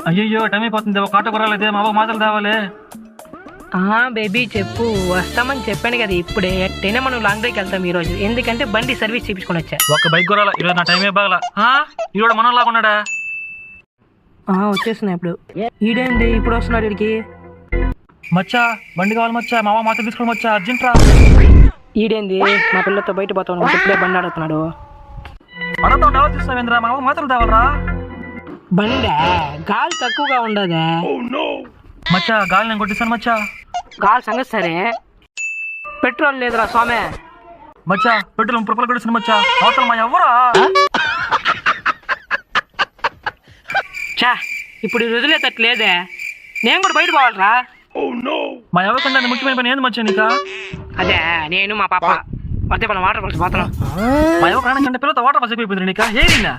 అయ్యో టైం అయిపోతుంది, ఒక ఆటో కొరాలైతే మా బాబు మాటలు తేవాలి. బేబీ చెప్పు, వస్తామని చెప్పాను కదా ఇప్పుడే. ఎట్టైనా మనం లాంగ్ డ్రైవ్కి వెళ్తాం ఈ రోజు, ఎందుకంటే బండి సర్వీస్ చేయించుకొని వచ్చా. ఒక బైక్ కొరాల, ఈరోజు నా టైం బాగలా. ఈరోజు మనం లాగా ఉన్నాడా? వచ్చేస్తున్నా ఇప్పుడు. ఈడేంటి ఇప్పుడు వస్తున్నాడు ఇడికి? మచ్చా బండి కావాలి మచ్చా, మామ మాత్రం తీసుకోవడం వచ్చా, అర్జెంట్ రా. ఈడేంది మా పిల్లతో బయట పోతాను, ఇప్పుడే బండి ఆడుతున్నాడు. మనతో ఆలోచిస్తావేంద్రా, మామ మాత్రం తేవాలరా. బండే గాలి తక్కువగా ఉండదే. మచ్చా గాలి నేను కొట్టిస్తాను మచ్చా. గాలి సంగతి సరే, పెట్రోల్ లేదురా స్వామి. మచ్చా పెట్రోల్ 30 రూపాయలు కొట్టిస్తాను మచ్చా. అవతల మా ఎవ్వరా చా, ఇప్పుడు వదిలేటట్లేదే, నేను కూడా బయట పోవాలరా. మా ఎవరికంటే ముఖ్యమైన పని ఏంది మచ్చా నీకా? అదే నేను మా పాప వాటర్ పల్సి పోతున్నాం. మా ఎవరు కంటే పిల్లతో వాటర్ పసి అయిపోయింది నీకా? ఏరినా